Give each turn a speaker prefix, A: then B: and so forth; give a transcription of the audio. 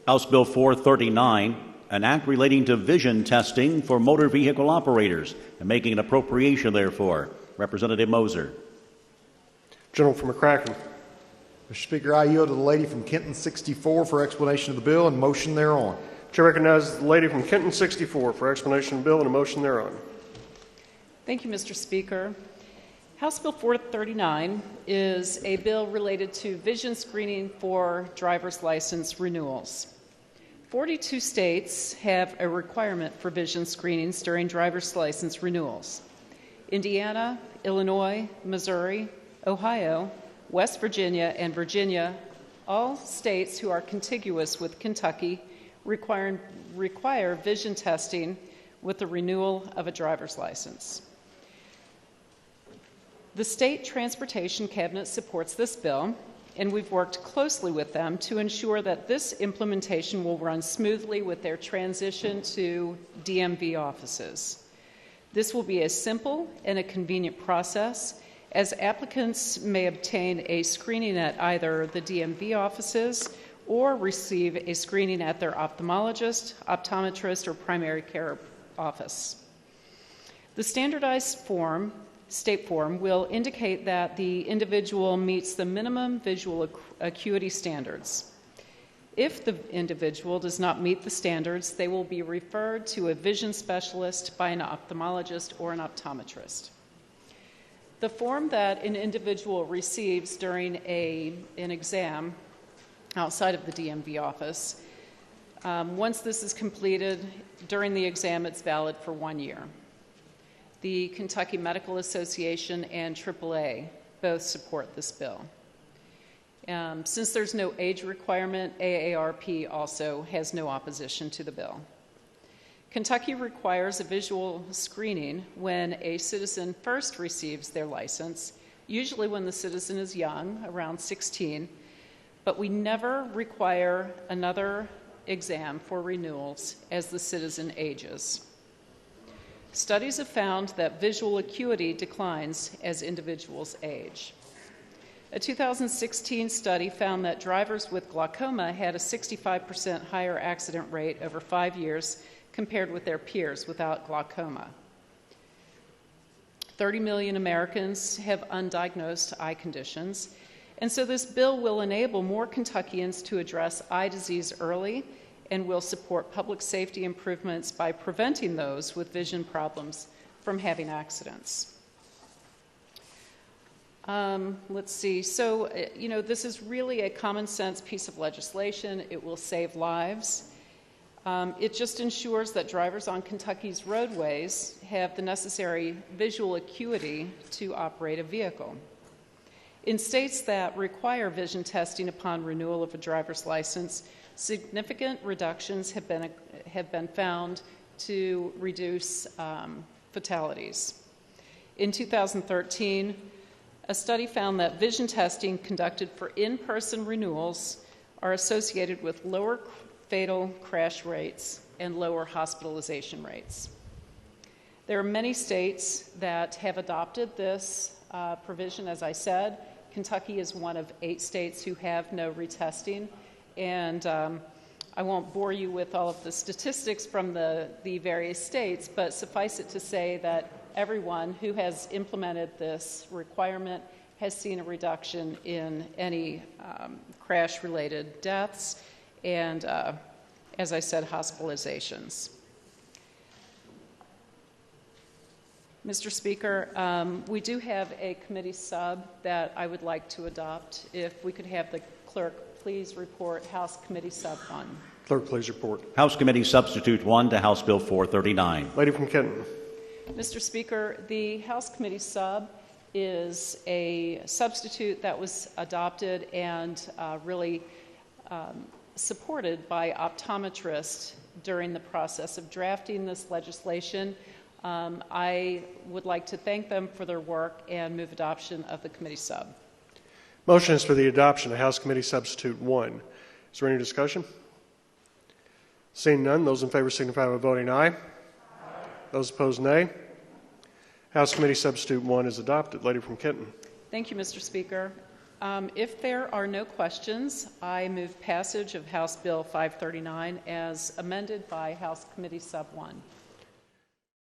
A: House Bill 439, an act relating to vision testing for motor vehicle operators and making an appropriation therefor. Representative Moser.
B: Gentleman from McCracken.
C: Mr. Speaker, I yield to the lady from Kenton 64 for explanation of the bill and motion thereon.
B: Chair recognizes the lady from Kenton 64 for explanation of the bill and a motion thereon.
D: Thank you, Mr. Speaker. House Bill 439 is a bill related to vision screening for driver's license renewals. 42 states have a requirement for vision screenings during driver's license renewals. Indiana, Illinois, Missouri, Ohio, West Virginia, and Virginia, all states who are contiguous with Kentucky, require vision testing with the renewal of a driver's license. The State Transportation Cabinet supports this bill, and we've worked closely with them to ensure that this implementation will run smoothly with their transition to DMV offices. This will be a simple and a convenient process, as applicants may obtain a screening at either the DMV offices or receive a screening at their ophthalmologist, optometrist, or primary care office. The standardized form, state form, will indicate that the individual meets the minimum visual acuity standards. If the individual does not meet the standards, they will be referred to a vision specialist by an ophthalmologist or an optometrist. The form that an individual receives during an exam outside of the DMV office, once this is completed, during the exam it's valid for 1 year. The Kentucky Medical Association and AAA both support this bill. Since there's no age requirement, AARP also has no opposition to the bill. Kentucky requires a visual screening when a citizen first receives their license, usually when the citizen is young, around 16, but we never require another exam for renewals as the citizen ages. Studies have found that visual acuity declines as individuals age. A 2016 study found that drivers with glaucoma had a 65% higher accident rate over 5 years compared with their peers without glaucoma. 30 million Americans have undiagnosed eye conditions, and so this bill will enable more Kentuckians to address eye disease early and will support public safety improvements by preventing those with vision problems from having accidents. Let's see. So, this is really a common sense piece of legislation. It will save lives. It just ensures that drivers on Kentucky's roadways have the necessary visual acuity to operate a vehicle. In states that require vision testing upon renewal of a driver's license, significant reductions have been found to reduce fatalities. In 2013, a study found that vision testing conducted for in-person renewals are associated with lower fatal crash rates and lower hospitalization rates. There are many states that have adopted this provision, as I said. Kentucky is one of 8 states who have no retesting, and I won't bore you with all of the statistics from the various states, but suffice it to say that everyone who has implemented this requirement has seen a reduction in any crash-related deaths and, as I said, hospitalizations. Mr. Speaker, we do have a committee sub that I would like to adopt. If we could have the clerk please report House Committee Sub 1.
B: Clerk, please report.
A: House Committee Substitute 1 to House Bill 439.
B: Lady from Kenton.
D: Mr. Speaker, the House Committee Sub is a substitute that was adopted and really supported by optometrists during the process of drafting this legislation. I would like to thank them for their work and move adoption of the committee sub.
B: Motion is for the adoption of House Committee Substitute 1. Is there any discussion? Seeing none, those in favor signify by voting aye. Aye. Those opposed, nay. House Committee Substitute 1 is adopted. Lady from Kenton.
D: Thank you, Mr. Speaker. If there are no questions, I move passage of House Bill 539 as amended by House Committee Sub 1.